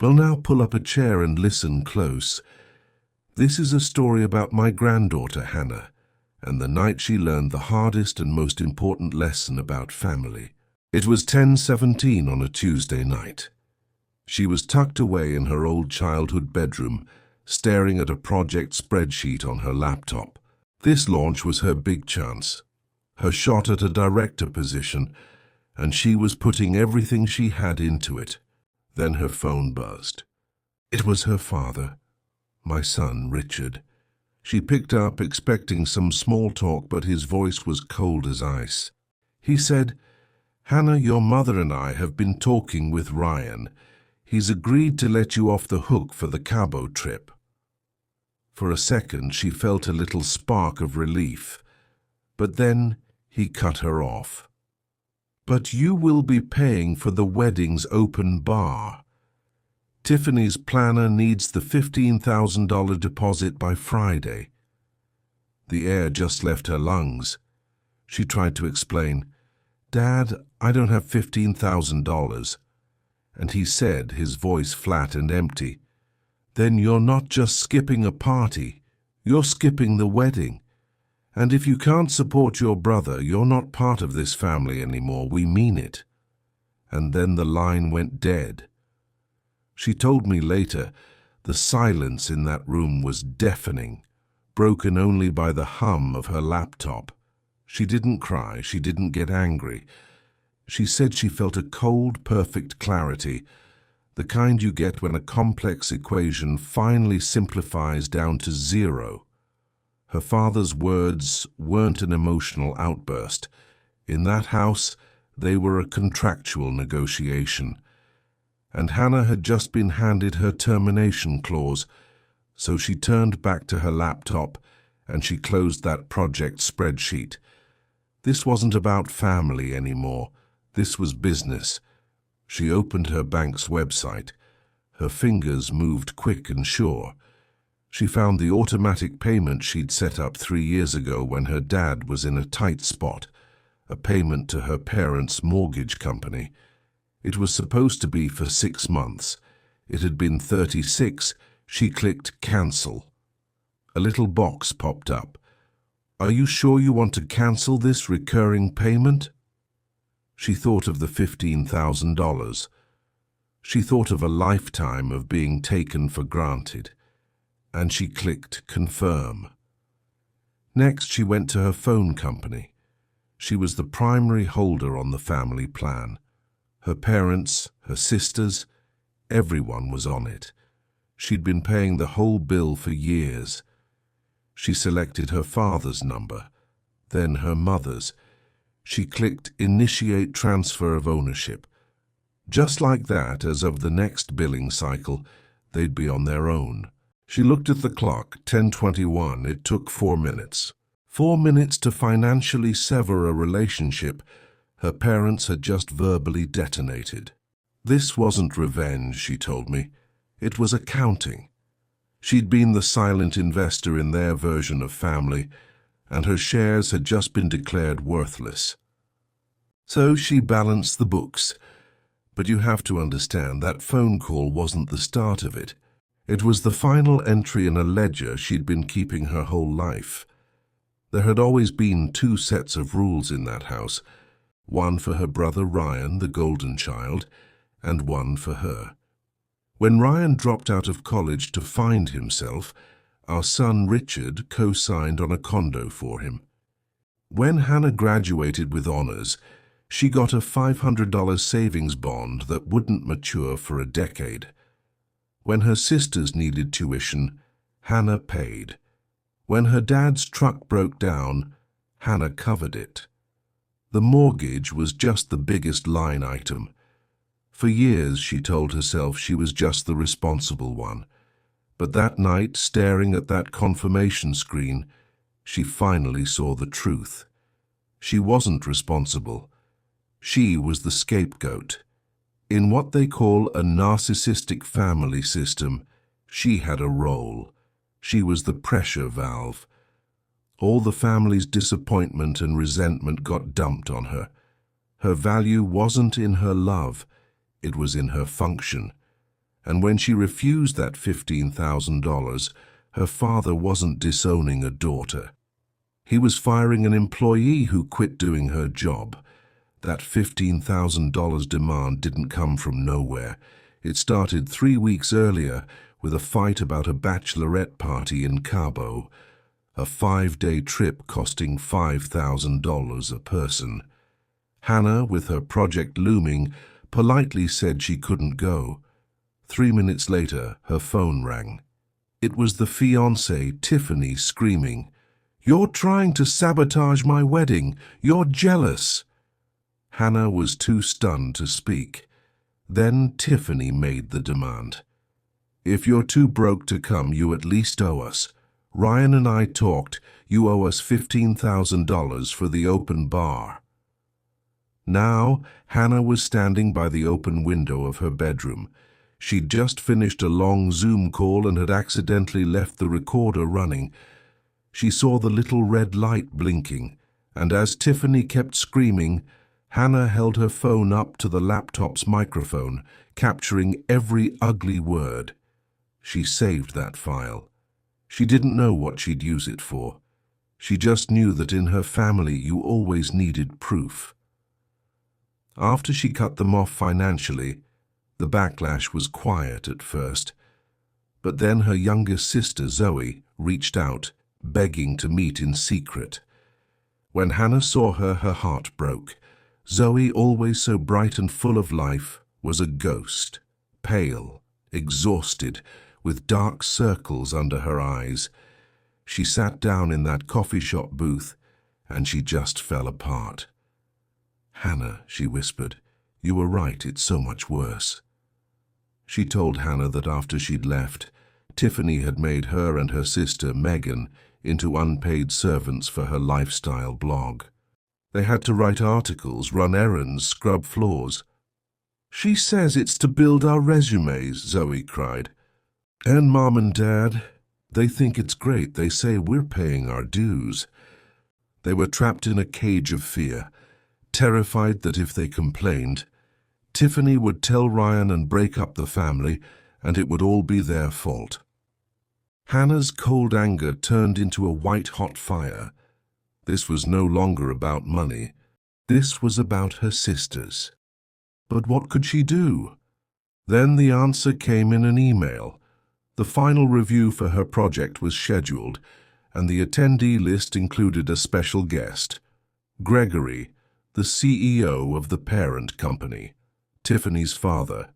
Well, now pull up a chair and listen close. This is a story about my granddaughter Hannah, and the night she learned the hardest and most important lesson about family. It was 10:17 on a Tuesday night. She was tucked away in her old childhood bedroom, staring at a project spreadsheet on her laptop. This launch was her big chance, her shot at a director position, and she was putting everything she had into it. Then her phone buzzed. It was her father, my son, Richard. She picked up, expecting some small talk, but his voice was cold as ice. He said, "Hannah, your mother and I have been talking with Ryan. He's agreed to let you off the hook for the Cabo trip." For a second, she felt a little spark of relief, but then he cut her off. "But you will be paying for the wedding's open bar. Tiffany's planner needs the $15,000 deposit by Friday." The air just left her lungs. She tried to explain, "Dad, I don't have $15,000. And he said, his voice flat and empty, "Then you're not just skipping a party, you're skipping the wedding. And if you can't support your brother, you're not part of this family anymore, we mean it." And then the line went dead. She told me later, the silence in that room was deafening, broken only by the hum of her laptop. She didn't cry, she didn't get angry. She said she felt a cold, perfect clarity, the kind you get when a complex equation finally simplifies down to zero. Her father's words weren't an emotional outburst. In that house, they were a contractual negotiation. And Hannah had just been handed her termination clause, so she turned back to her laptop and she closed that project spreadsheet. This wasn't about family anymore. This was business. She opened her bank's website. Her fingers moved quick and sure. She found the automatic payment she'd set up 3 years ago when her dad was in a tight spot, a payment to her parents' mortgage company. It was supposed to be for 6 months. It had been 36. She clicked cancel. A little box popped up. "Are you sure you want to cancel this recurring payment?" She thought of the $15,000. She thought of a lifetime of being taken for granted. And she clicked confirm. Next, she went to her phone company. She was the primary holder on the family plan. Her parents, her sisters, everyone was on it. She'd been paying the whole bill for years. She selected her father's number, then her mother's. She clicked Initiate Transfer of Ownership. Just like that, as of the next billing cycle, they'd be on their own. She looked at the clock, 10:21. It took 4 minutes. 4 minutes to financially sever a relationship her parents had just verbally detonated. This wasn't revenge, she told me. It was accounting. She'd been the silent investor in their version of family, and her shares had just been declared worthless. So she balanced the books. But you have to understand, that phone call wasn't the start of it. It was the final entry in a ledger she'd been keeping her whole life. There had always been 2 sets of rules in that house, one for her brother Ryan, the golden child, and one for her. When Ryan dropped out of college to find himself, our son Richard co-signed on a condo for him. When Hannah graduated with honors, she got a $500 savings bond that wouldn't mature for a decade. When her sisters needed tuition, Hannah paid. When her dad's truck broke down, Hannah covered it. The mortgage was just the biggest line item. For years, she told herself she was just the responsible one. But that night, staring at that confirmation screen, she finally saw the truth. She wasn't responsible. She was the scapegoat. In what they call a narcissistic family system, she had a role. She was the pressure valve. All the family's disappointment and resentment got dumped on her. Her value wasn't in her love, it was in her function. And when she refused that $15,000, her father wasn't disowning a daughter. He was firing an employee who quit doing her job. That $15,000 demand didn't come from nowhere. It started 3 weeks earlier with a fight about a bachelorette party in Cabo, a 5-day trip costing $5,000 a person. Hannah, with her project looming, politely said she couldn't go. 3 minutes later, her phone rang. It was the fiancée, Tiffany, screaming, "You're trying to sabotage my wedding. You're jealous." Hannah was too stunned to speak. Then Tiffany made the demand. "If you're too broke to come, you at least owe us. Ryan and I talked. You owe us $15,000 for the open bar." Now, Hannah was standing by the open window of her bedroom. She'd just finished a long Zoom call and had accidentally left the recorder running. She saw the little red light blinking, and as Tiffany kept screaming, Hannah held her phone up to the laptop's microphone, capturing every ugly word. She saved that file. She didn't know what she'd use it for. She just knew that in her family you always needed proof. After she cut them off financially, the backlash was quiet at first. But then her youngest sister, Zoe, reached out, begging to meet in secret. When Hannah saw her, her heart broke. Zoe, always so bright and full of life, was a ghost, pale, exhausted, with dark circles under her eyes. She sat down in that coffee shop booth, and she just fell apart. "Hannah," she whispered, "you were right, it's so much worse." She told Hannah that after she'd left, Tiffany had made her and her sister, Megan, into unpaid servants for her lifestyle blog. They had to write articles, run errands, scrub floors. "She says it's to build our resumes," Zoe cried. "And Mom and Dad, they think it's great. They say we're paying our dues." They were trapped in a cage of fear, terrified that if they complained, Tiffany would tell Ryan and break up the family, and it would all be their fault. Hannah's cold anger turned into a white-hot fire. This was no longer about money. This was about her sisters. But what could she do? Then the answer came in an email. The final review for her project was scheduled, and the attendee list included a special guest, Gregory, the CEO of the parent company, Tiffany's father.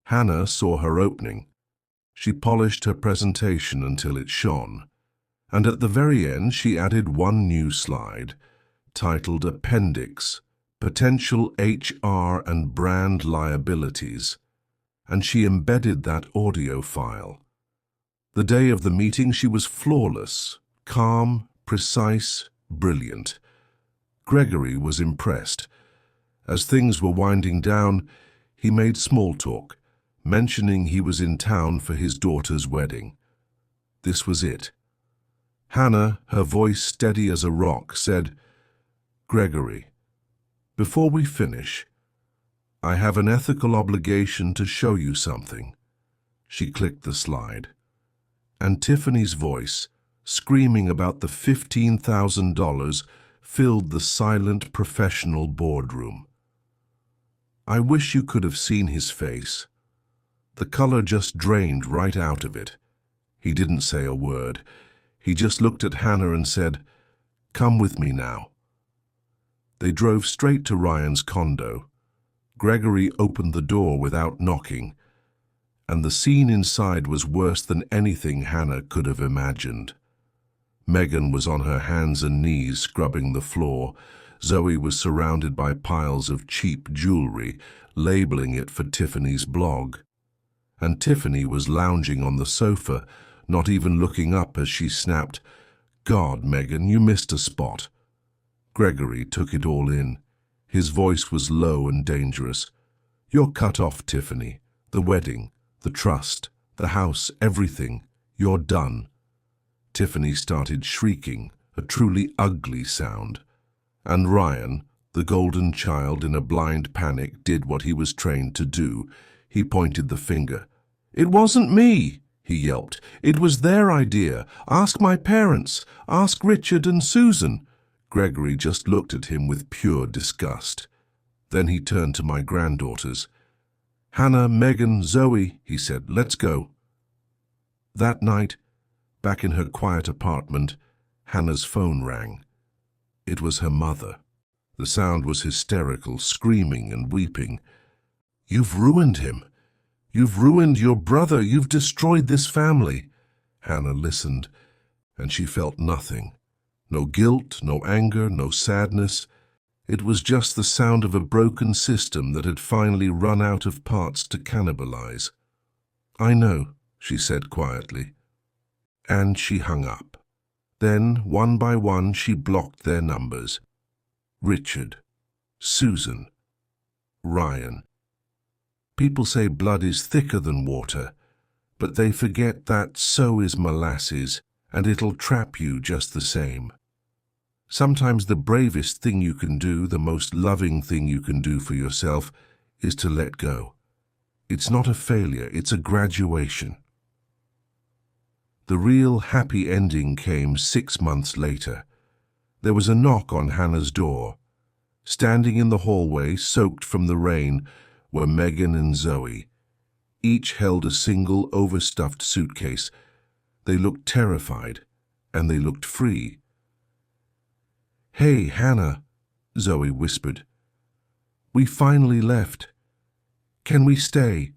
Hannah saw her opening. She polished her presentation until it shone, and at the very end she added one new slide, titled Appendix, Potential HR and Brand Liabilities, and she embedded that audio file. The day of the meeting she was flawless, calm, precise, brilliant. Gregory was impressed. As things were winding down, he made small talk, mentioning he was in town for his daughter's wedding. This was it. Hannah, her voice steady as a rock, said, "Gregory, before we finish, I have an ethical obligation to show you something." She clicked the slide. And Tiffany's voice, screaming about the $15,000, filled the silent professional boardroom. I wish you could have seen his face. The color just drained right out of it. He didn't say a word. He just looked at Hannah and said, "Come with me now." They drove straight to Ryan's condo. Gregory opened the door without knocking, and the scene inside was worse than anything Hannah could have imagined. Megan was on her hands and knees scrubbing the floor. Zoe was surrounded by piles of cheap jewelry, labeling it for Tiffany's blog. And Tiffany was lounging on the sofa, not even looking up as she snapped, "God, Megan, you missed a spot." Gregory took it all in. His voice was low and dangerous. "You're cut off, Tiffany. The wedding, the trust, the house, everything. You're done." Tiffany started shrieking, a truly ugly sound. And Ryan, the golden child in a blind panic, did what he was trained to do. He pointed the finger. "It wasn't me," he yelped. "It was their idea. Ask my parents. Ask Richard and Susan." Gregory just looked at him with pure disgust. Then he turned to my granddaughters. "Hannah, Megan, Zoe," he said, "let's go." That night, back in her quiet apartment, Hannah's phone rang. It was her mother. The sound was hysterical, screaming and weeping. "You've ruined him. You've ruined your brother. You've destroyed this family." Hannah listened, and she felt nothing. No guilt, no anger, no sadness. It was just the sound of a broken system that had finally run out of parts to cannibalize. "I know," she said quietly. And she hung up. Then, one by one, she blocked their numbers. Richard, Susan, Ryan. People say blood is thicker than water, but they forget that so is molasses, and it'll trap you just the same. Sometimes the bravest thing you can do, the most loving thing you can do for yourself, is to let go. It's not a failure, it's a graduation. The real happy ending came 6 months later. There was a knock on Hannah's door. Standing in the hallway, soaked from the rain, were Megan and Zoe. Each held a single overstuffed suitcase. They looked terrified, and they looked free. "Hey, Hannah," Zoe whispered. "We finally left. Can we stay?"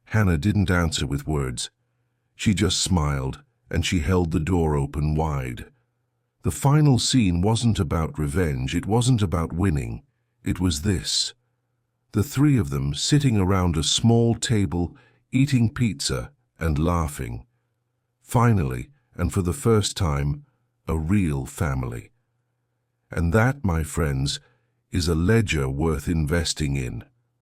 Hannah didn't answer with words. She just smiled, and she held the door open wide. The final scene wasn't about revenge, it wasn't about winning. It was this. The three of them sitting around a small table, eating pizza and laughing. Finally, and for the first time, a real family. And that, my friends, is a ledger worth investing in.